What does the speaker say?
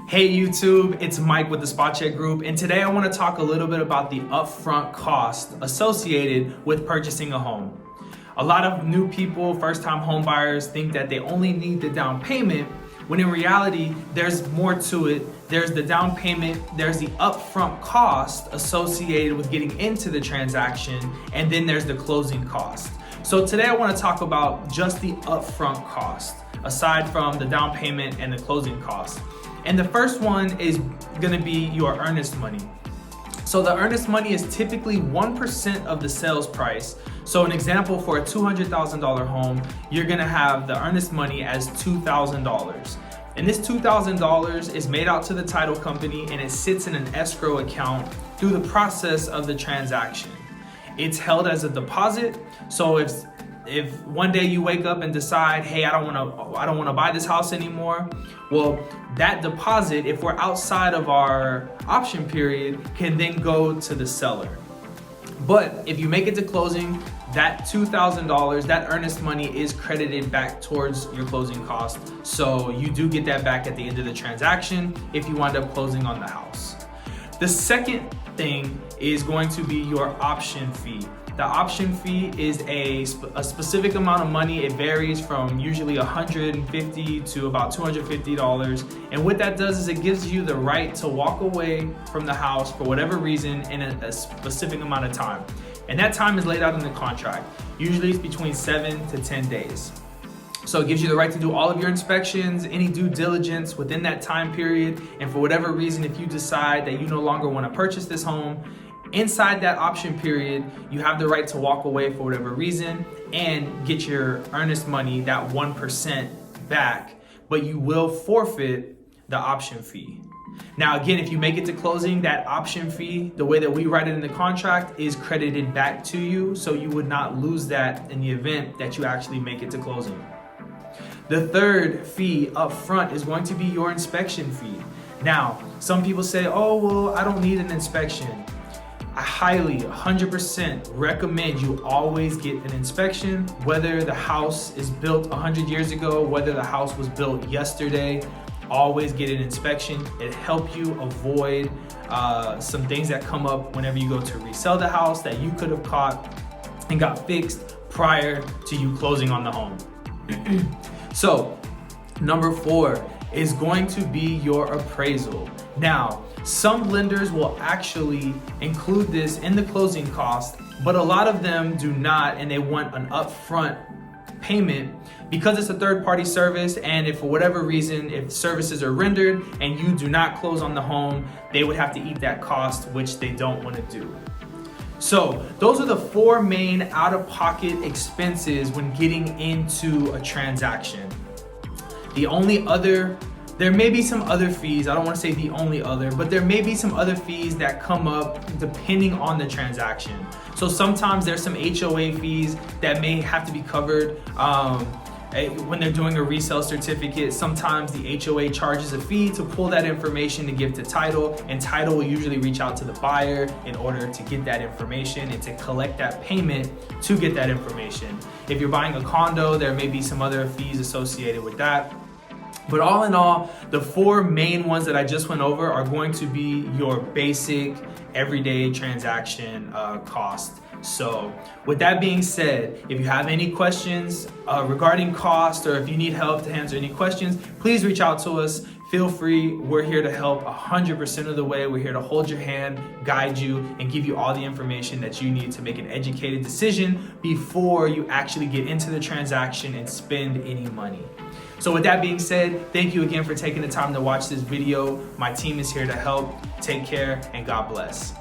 Hey YouTube, it's Mike with the Spacek Group, and today I want to talk a little bit about the upfront cost associated with purchasing a home. A lot of new people, first-time home buyers, think that they only need the down payment, when in reality, there's more to it. There's the down payment, there's the upfront cost associated with getting into the transaction, and then there's the closing cost. So today I want to talk about just the upfront cost, aside from the down payment and the closing cost. And the first one is going to be your earnest money. So the earnest money is typically 1% of the sales price. So an example, for a $200,000 home, you're going to have the earnest money as $2,000. And this $2,000 is made out to the title company and it sits in an escrow account through the process of the transaction. It's held as a deposit. So if one day you wake up and decide, hey, I don't want to buy this house anymore, well, that deposit, if we're outside of our option period, can then go to the seller. But if you make it to closing, that $2,000, that earnest money is credited back towards your closing cost. So you do get that back at the end of the transaction if you wind up closing on the house. The second thing is going to be your option fee. The option fee is a specific amount of money. It varies from usually $150 to about $250. And what that does is it gives you the right to walk away from the house for whatever reason in a specific amount of time. And that time is laid out in the contract. Usually it's between 7 to 10 days. So it gives you the right to do all of your inspections, any due diligence within that time period. And for whatever reason, if you decide that you no longer want to purchase this home, inside that option period, you have the right to walk away for whatever reason and get your earnest money, that 1% back, but you will forfeit the option fee. Now, again, if you make it to closing, that option fee, the way that we write it in the contract, is credited back to you, so you would not lose that in the event that you actually make it to closing. The third fee up front is going to be your inspection fee. Now, some people say, oh, well, I don't need an inspection. I highly, 100% recommend you always get an inspection, whether the house is built 100 years ago, whether the house was built yesterday. Always get an inspection. It helps you avoid some things that come up whenever you go to resell the house that you could have caught and got fixed prior to you closing on the home. So, number 4 is going to be your appraisal. Now, some lenders will actually include this in the closing cost, but a lot of them do not, and they want an upfront payment because it's a third-party service, and if for whatever reason, if services are rendered and you do not close on the home, they would have to eat that cost, which they don't want to do. So those are the 4 main out-of-pocket expenses when getting into a transaction. There may be some other fees, I don't want to say the only other, but there may be some other fees that come up depending on the transaction. So sometimes there's some HOA fees that may have to be covered when they're doing a resale certificate. Sometimes the HOA charges a fee to pull that information to give to title, and title will usually reach out to the buyer in order to get that information and to collect that payment to get that information. If you're buying a condo, there may be some other fees associated with that. But all in all, the 4 main ones that I just went over are going to be your basic everyday transaction cost. So with that being said, if you have any questions regarding cost, or if you need help to answer any questions, please reach out to us. Feel free. We're here to help 100% of the way. We're here to hold your hand, guide you, and give you all the information that you need to make an educated decision before you actually get into the transaction and spend any money. So with that being said, thank you again for taking the time to watch this video. My team is here to help. Take care and God bless.